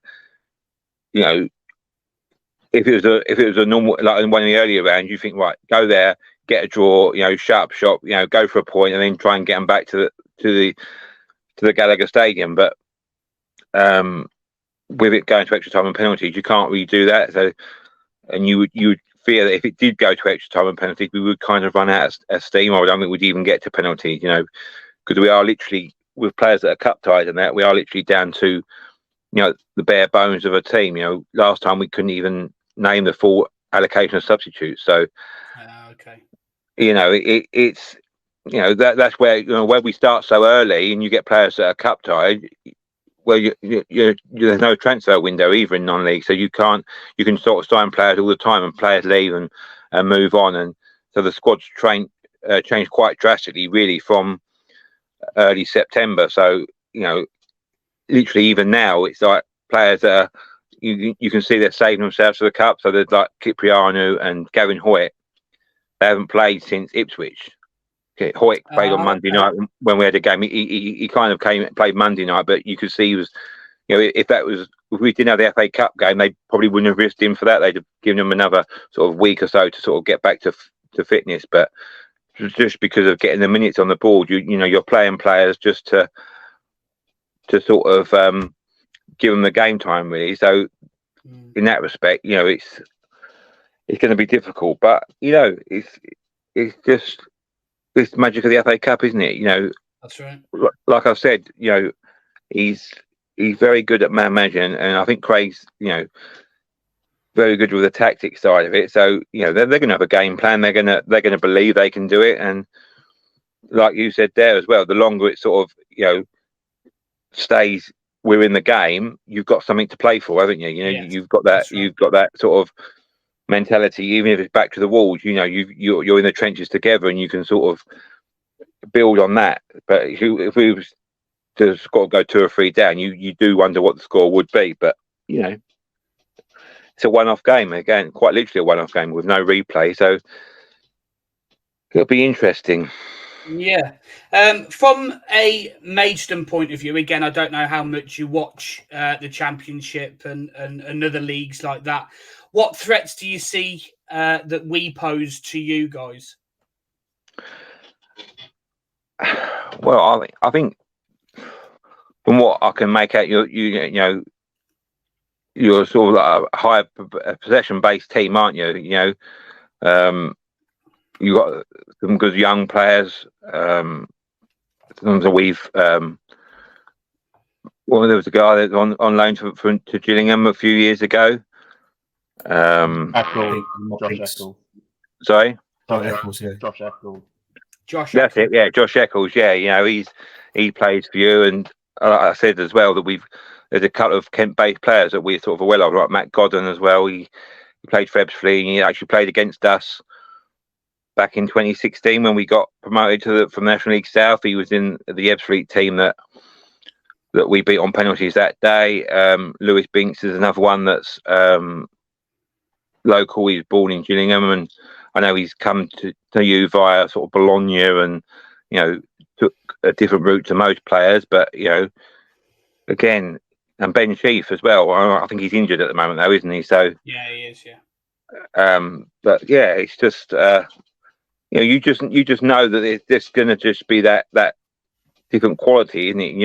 if it was a normal, like in one of the earlier rounds, you think, right, go there, get a draw, shut up shop, go for a point, and then try and get them back to the Gallagher Stadium. But with it going to extra time and penalties, you can't really do that. So, and you would fear that if it did go to extra time and penalties, we would kind of run out of steam, or I don't think we'd even get to penalties. Because we are literally, with players that are cup tied and that, we are literally down to the bare bones of a team. Last time we couldn't even name the full allocation of substitutes. So, okay, it's that's where where we start so early, and you get players that are cup tied. Well, there's no transfer window either in non-league, so you can sort of sign players all the time, and players leave and move on, and so the squad's changed quite drastically, really, from early September. So literally even now, it's like players that are, you can see they're saving themselves for the cup. So there's like Kiprianu and Gavin Hoyt. They haven't played since Ipswich. Okay, Hoyt played on Monday night when we had a game. He kind of played Monday night, but you could see he was, if we didn't have the FA Cup game, they probably wouldn't have risked him for that. They'd have given him another sort of week or so to sort of get back to fitness. But just because of getting the minutes on the board, you're playing players just to sort of give them the game time, really. So in that respect, it's going to be difficult. But it's just this magic of the FA Cup, isn't it? That's right. Like I said, he's very good at man managing, and I think Craig's very good with the tactics side of it. So they're going to have a game plan. They're going to believe they can do it, and like you said there as well, the longer it sort of stays within the game, you've got something to play for, haven't you? Yes, you've got that. Right. You've got that sort of mentality, even if it's back to the walls. You're in the trenches together, and you can sort of build on that. But if we was to score go 2 or 3 down, you do wonder what the score would be. But it's a one-off game again, quite literally a one-off game with no replay. So it'll be interesting. Yeah. From a Maidstone point of view, again, I don't know how much you watch the Championship and other leagues like that. What threats do you see that we pose to you guys? Well, I think from what I can make out, you're sort of like a high possession-based team, aren't you? You got some good young players. We've there was a guy that's on loan to Gillingham a few years ago. Josh Eccles. Sorry? Josh Eccles. That's it, yeah, Josh Eccles, yeah. He plays for you, and I said as well that there's a couple of Kent-based players that we're sort of aware of, like Matt Godden as well. He played for Ebbsfleet, and he actually played against us back in 2016 when we got promoted from National League South. He was in the Ebbsfleet team that we beat on penalties that day. Lewis Binks is another one that's local. He's born in Gillingham, and I know he's come to you via sort of Bologna, and took a different route to most players. But again, and Ben Sheaf as well. I think he's injured at the moment, though, isn't he? So yeah, he is. Yeah. But yeah, it's just you just know that there's going to just be that different quality, isn't it?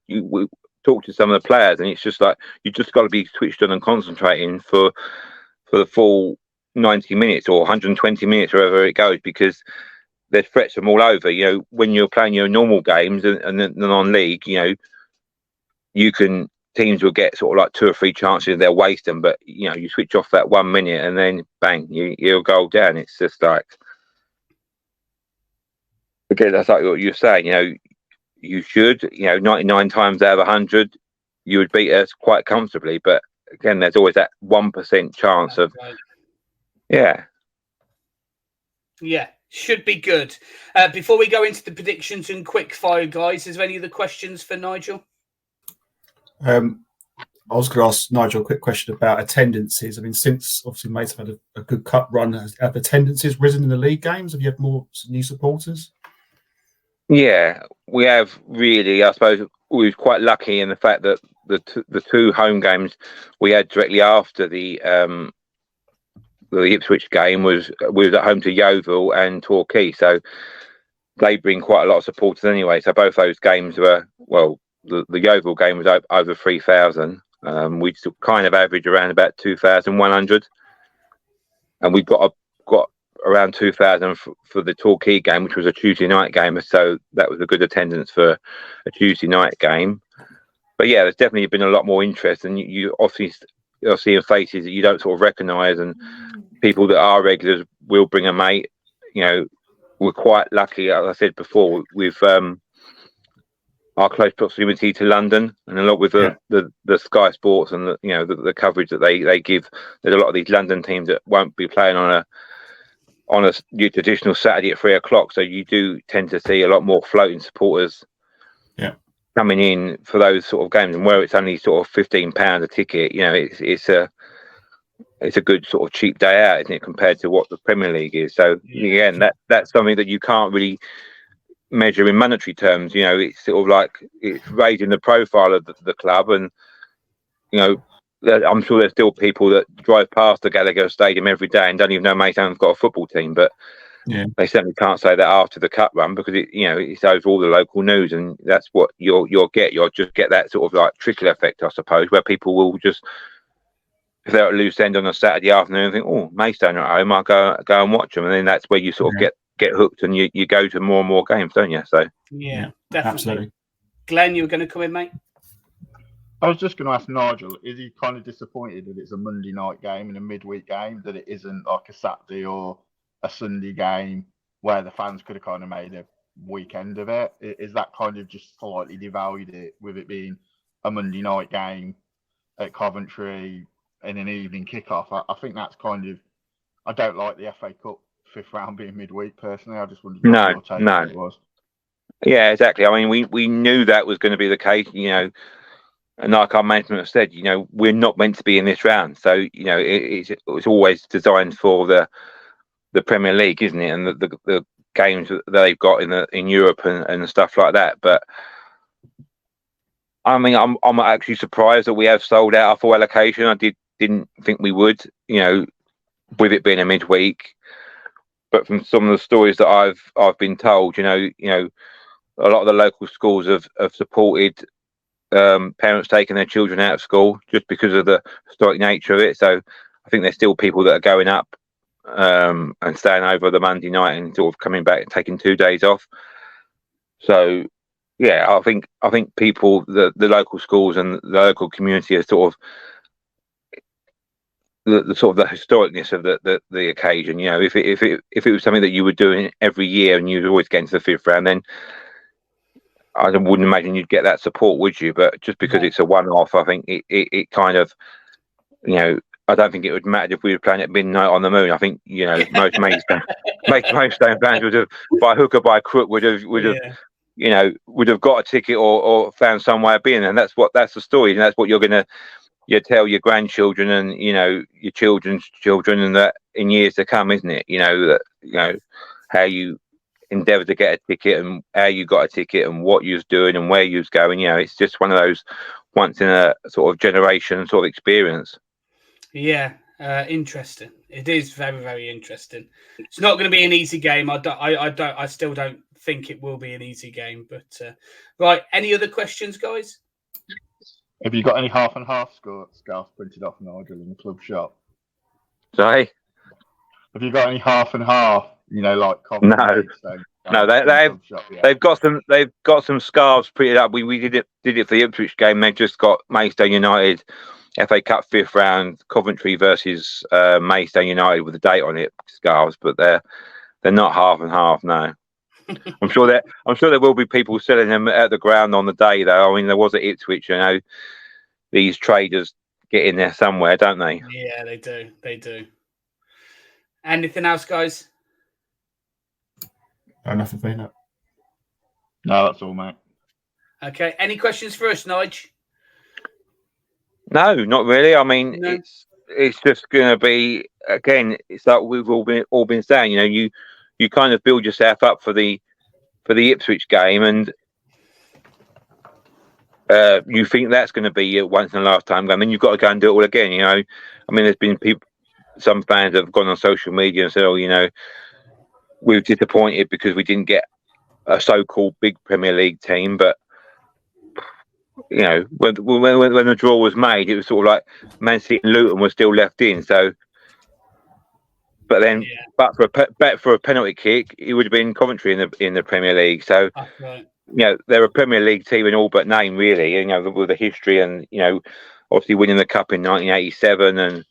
You talk to some of the players, and it's just like you just got to be switched on and concentrating for the full 90 minutes or 120 minutes, wherever it goes, because there's threats from all over. When you're playing your normal games and the non-league, teams will get sort of like 2 or 3 chances, they'll waste them, but you switch off that 1 minute and then bang, you'll go down. It's just like, again, that's like what you're saying. You should, 99 times out of 100, you would beat us quite comfortably. But again, there's always that 1% chance of, Right. yeah. Should be good. Before we go into the predictions and quick fire, guys, is there any other questions for Nigel? I was going to ask Nigel a quick question about attendances. I mean, since obviously Maidstone had a good cup run, have attendances risen in the league games? Have you had more new supporters? Yeah, we have really. I suppose we was quite lucky in the fact that the two home games we had directly after the Ipswich game was at home to Yeovil and Torquay, so they bring quite a lot of supporters anyway. So both those games were, well, the Yeovil game was over 3,000. We kind of average around about 2,100, and we got around 2,000 for the Torquay game, which was a Tuesday night game. So that was a good attendance for a Tuesday night game. But yeah, there's definitely been a lot more interest, and you obviously you're seeing faces that you don't sort of recognise, and people that are regulars will bring a mate. You know, we're quite lucky, as I said before, with our close proximity to London, and a lot with the Sky Sports and the coverage that they give. There's a lot of these London teams that won't be playing on a traditional Saturday at 3:00, so you do tend to see a lot more floating supporters coming in for those sort of games, and where it's only sort of £15 a ticket, it's a good sort of cheap day out, isn't it, compared to what the Premier League is. So again, that's something that you can't really measure in monetary terms. It's sort of like it's raising the profile of the club, and I'm sure there's still people that drive past the Gallagher Stadium every day and don't even know Maidstone's got a football team, but they certainly can't say that after the cup run, because it's over all the local news, and that's what you'll just get that sort of like trickle effect, I suppose, where people will just, if they're at loose end on a Saturday afternoon, think, oh, Maidstone are at home, I'll go and watch them, and then that's where you sort of get hooked, and you go to more and more games, don't you? So yeah, definitely. Absolutely. Glenn, you were going to come in, mate? I was just going to ask Nigel, is he kind of disappointed that it's a Monday night game and a midweek game, that it isn't like a Saturday or a Sunday game where the fans could have kind of made a weekend of it? Is that kind of just slightly devalued it, with it being a Monday night game at Coventry in an evening kickoff? I think that's kind of, I don't like the FA Cup 5th round being midweek, personally. I just wondered what your take on it was. Yeah, exactly. I mean, we knew that was going to be the case, and like our management have said, we're not meant to be in this round. So, it's always designed for the Premier League, isn't it? And the games that they've got in Europe and stuff like that. But I mean, I'm actually surprised that we have sold out our full allocation. I didn't think we would, with it being a midweek. But from some of the stories that I've been told, a lot of the local schools have supported parents taking their children out of school just because of the historic nature of it. So I think there's still people that are going up and staying over the Monday night and sort of coming back and taking 2 days off. So yeah, I think people, the local schools and the local community are sort of the sort of the historicness of the occasion. If it was something that you were doing every year and you was always getting to the 5th round, then I wouldn't imagine you'd get that support, would you? But just because it's a one-off, I think it kind of, I don't think it would matter if we were playing at midnight on the moon. I think most Maidstone fans would have, by hook or by crook, would have got a ticket or found some way of being there. And that's the story, and that's what you're gonna tell your grandchildren and your children's children, and that in years to come, isn't it? How you endeavour to get a ticket and how you got a ticket and what you was doing and where you was going. It's just one of those once in a sort of generation sort of experience. Yeah, interesting. It is very, very interesting. It's not going to be an easy game. I still don't think it will be an easy game. But right, any other questions, guys? Have you got any half and half scarf printed off, Nigel, in the club shop? Sorry? Have you got any half and half? Like Coventry? No, they've got some scarves printed up. We did it for the Ipswich game. They've just got Maidstone United FA Cup 5th round, Coventry versus Maidstone United with a date on it scarves, but they're not half and half. No. I'm sure there will be people selling them at the ground on the day, though. I mean, there was at Ipswich, these traders get in there somewhere, don't they? Yeah, they do. They do. Anything else, guys? Nothing for that. No, that's all, mate. Okay. Any questions for us, Nige? No, not really. I mean, No. it's just going to be, again, it's like we've all been saying. You kind of build yourself up for the Ipswich game, and you think that's going to be a once in a lifetime game, and you've got to go and do it all again. I mean, there's been some fans have gone on social media and said, "Oh, we're disappointed because we didn't get a so-called big Premier League team." But when the draw was made, it was sort of like Man City and Luton were still left in. So, but then, but for a penalty kick, it would have been Coventry in the Premier League. So, That's right. They're a Premier League team in all but name, really. With the history and obviously winning the cup in 1987, and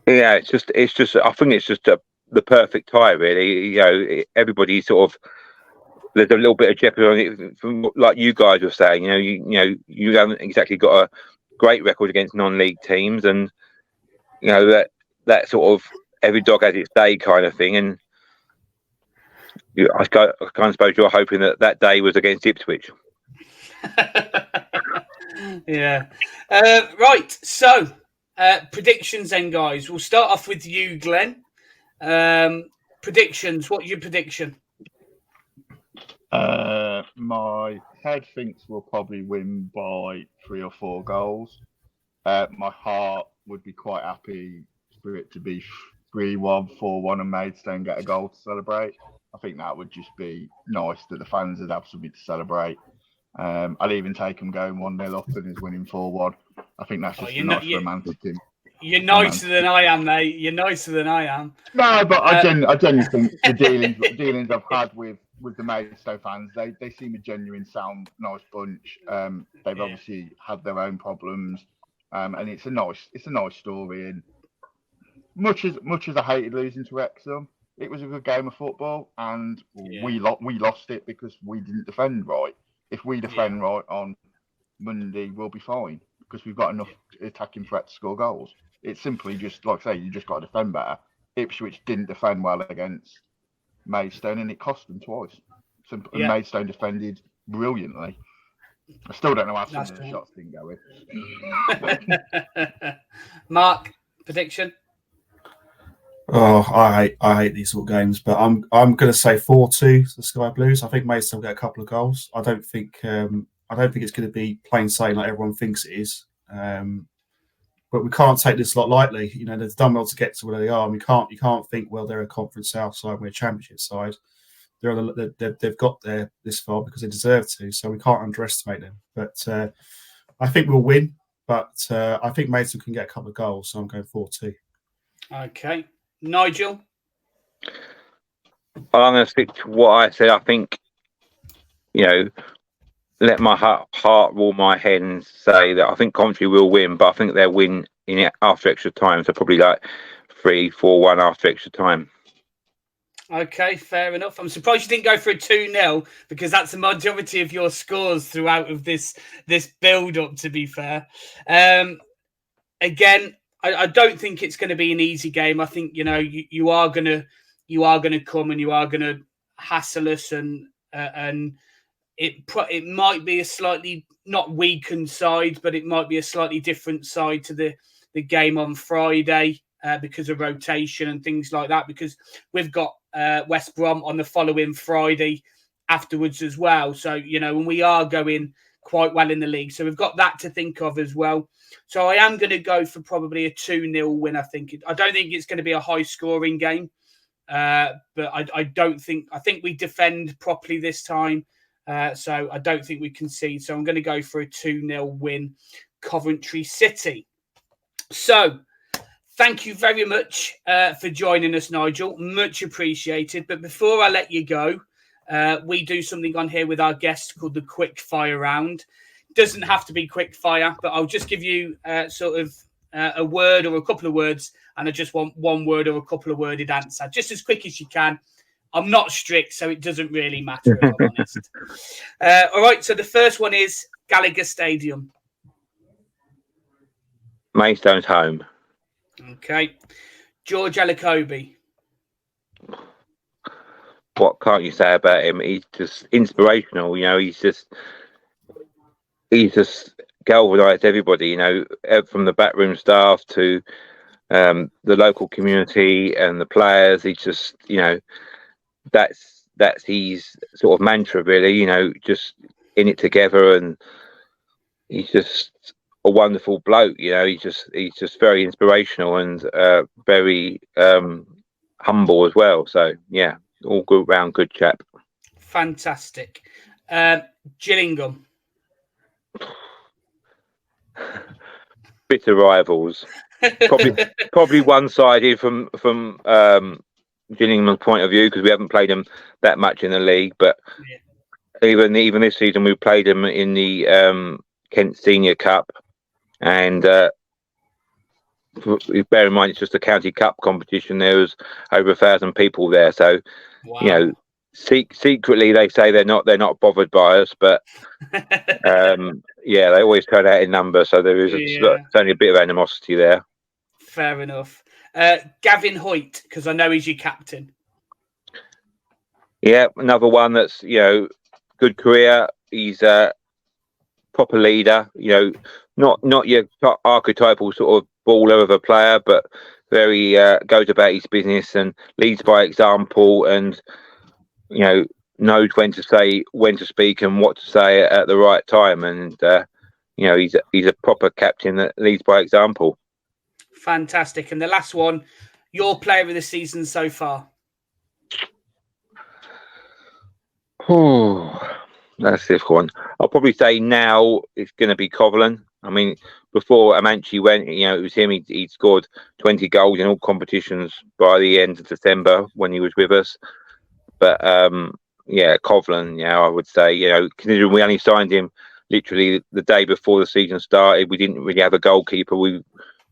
it's just. I think it's just the perfect tie, really. Everybody sort of. There's a little bit of jeopardy on it, from like you guys were saying. You haven't exactly got a great record against non-league teams, and that sort of every dog has its day kind of thing. And I can't suppose you're hoping that day was against Ipswich. Yeah. Right. So predictions, then, guys. We'll start off with you, Glenn. Predictions. What's your prediction? My head thinks we'll probably win by 3 or 4 goals. My heart would be quite happy for it to be 3-1, 4-1, and Maidstone get a goal to celebrate. I think that would just be nice that the fans would have something to celebrate. I'd even take them going 1-0 up and is winning 4-1. I think that's just a nice romantic thing. You're nicer than I am, mate. You're nicer than I am. No, but I genuinely think the dealings I've had with the Maidstone fans, they seem a genuine, sound, nice bunch. They've obviously had their own problems, and it's a nice story. And much as I hated losing to Wrexham, it was a good game of football, and we lost it because we didn't defend right. If we defend right on Monday, we'll be fine because we've got enough attacking threat to score goals. It's simply just, like I say, you just got to defend better. Ipswich didn't defend well against Maidstone, and it cost them twice. And Maidstone defended brilliantly. I still don't know how some of the shots didn't go in. Mark, prediction? Oh, I hate these sort of games, but I'm going to say 4-2 to the Sky Blues. I think Maidstone will get a couple of goals. I don't think it's going to be plain sailing like everyone thinks it is. But we can't take this lot lightly. They've done well to get to where they are. And you can't think, well, they're a Conference South side, we're a Championship side. They've got there this far because they deserve to. So we can't underestimate them. But I think we'll win. But I think Maidstone can get a couple of goals. So I'm going 4-2. Okay, Nigel. I'm going to stick to what I said. I think, let my heart rule my head and say that I think Coventry will win, but I think they'll win in it after extra time. So probably like 3-4-1 after extra time. Okay, fair enough. I'm surprised you didn't go for a 2-0 because that's the majority of your scores throughout of this build-up, to be fair. Again, I don't think it's going to be an easy game. I think, you are going to come and you are going to hassle us and it might be a slightly not weakened side, but it might be a slightly different side to the game on Friday because of rotation and things like that. Because we've got West Brom on the following Friday afterwards as well. So and we are going quite well in the league, so we've got that to think of as well. So I am going to go for probably a 2-0 win. I don't think it's going to be a high scoring game, but I think we defend properly this time. So I don't think we concede. So I'm going to go for a 2-0 win, Coventry City. So thank you very much for joining us, Nigel. Much appreciated. But before I let you go, we do something on here with our guests called the quick fire round. Doesn't have to be quick fire, but I'll just give you a word or a couple of words, and I just want one word or a couple of worded answer, just as quick as you can. I'm not strict, so it doesn't really matter if I'm honest. All right, so the first one is Gallagher Stadium. Maidstone's home. Okay. George Elokobi. What can't you say about him? He's just inspirational. He's just galvanised everybody. From the backroom staff to the local community and the players. He just, that's his sort of mantra, really. Just in it together, and he's just a wonderful bloke. He's just very inspirational and very humble as well. So yeah, all good round, good chap. Fantastic. Gillingham. Bitter rivals. Probably one-sided from Gillingham's point of view, because we haven't played them that much in the league. But even this season, we played them in the Kent Senior Cup, and bear in mind it's just a county cup competition. There was over 1,000 people there, so wow. Secretly they say they're not bothered by us, but they always turn out in numbers, so there is certainly a bit of animosity there. Fair enough. Gavin Hoyt, because I know he's your captain. Yeah, another one that's good career. He's a proper leader. Not your archetypal sort of baller of a player, but very goes about his business and leads by example, and knows when to speak and what to say at the right time. And he's a proper captain that leads by example. Fantastic. And the last one, your player of the season so far. That's a difficult one. I'll probably say now it's going to be Covenant. I mean, before Amanchi went, it was him. He'd scored 20 goals in all competitions by the end of December when he was with us. But Covenant, I would say, considering we only signed him literally the day before the season started, we didn't really have a goalkeeper. We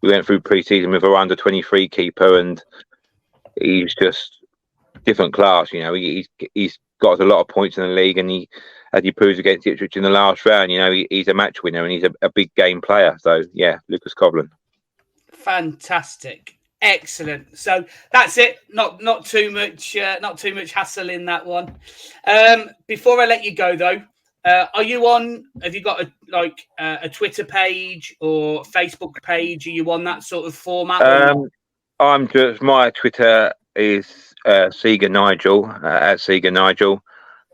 went through pre-season with our under-23 keeper, and he's just different class. He's got a lot of points in the league, and as he proves against Ipswich in the last round, he's a match winner, and he's a big game player. So yeah, Lucas Covenant. Fantastic. Excellent. So that's it. Not too much hassle in that one. Before I let you go though, have you got a Twitter page or Facebook page? Are you on that sort of format? My Twitter is Seeger Nigel at Seeger Nigel.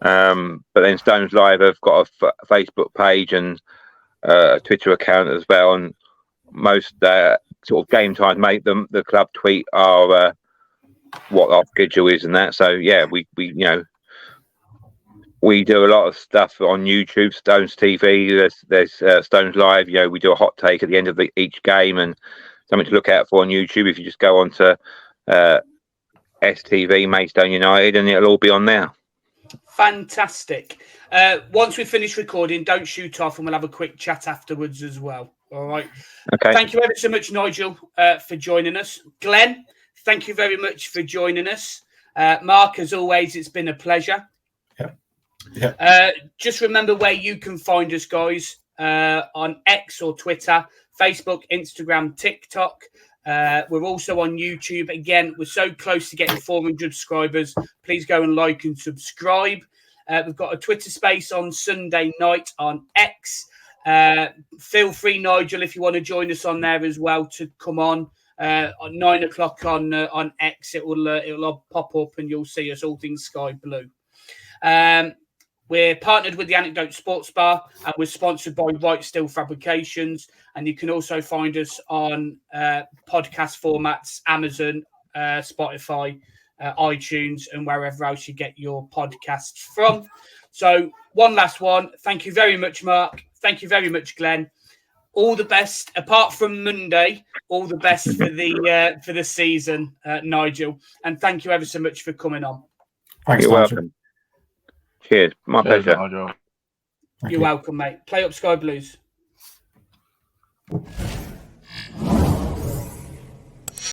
But then Stones Live have got a Facebook page and a Twitter account as well, and most sort of game times the club tweet our what our schedule is and that. So yeah, we do a lot of stuff on YouTube, Stones TV. There's Stones Live. We do a hot take at the end of each game, and something to look out for on YouTube. If you just go on to STV Maidstone United, and it'll all be on there. Fantastic. Once we finish recording, don't shoot off, and we'll have a quick chat afterwards as well. All right. Okay. Thank you ever so much, Nigel, for joining us. Glenn, thank you very much for joining us. Mark, as always, it's been a pleasure. Yeah. Just remember where you can find us, guys, on X or Twitter, Facebook, Instagram, TikTok. We're also on YouTube. Again, we're so close to getting 400 subscribers. Please go and like and subscribe. We've got a Twitter space on Sunday night on X. Feel free, Nigel, if you want to join us on there as well, to come on 9 o'clock on X. It'll pop up and you'll see us, all things Sky Blue. We're partnered with the Anecdote Sports Bar, and we're sponsored by White Steel Fabrications. And you can also find us on podcast formats, Amazon, Spotify, iTunes, and wherever else you get your podcasts from. So one last one. Thank you very much, Mark. Thank you very much, Glenn. All the best, apart from Monday. All the best for the season, Nigel. And thank you ever so much for coming on. Thanks, You're Nigel. welcome. Cheers. My pleasure. Nigel. You're welcome, mate. Play up Sky Blues.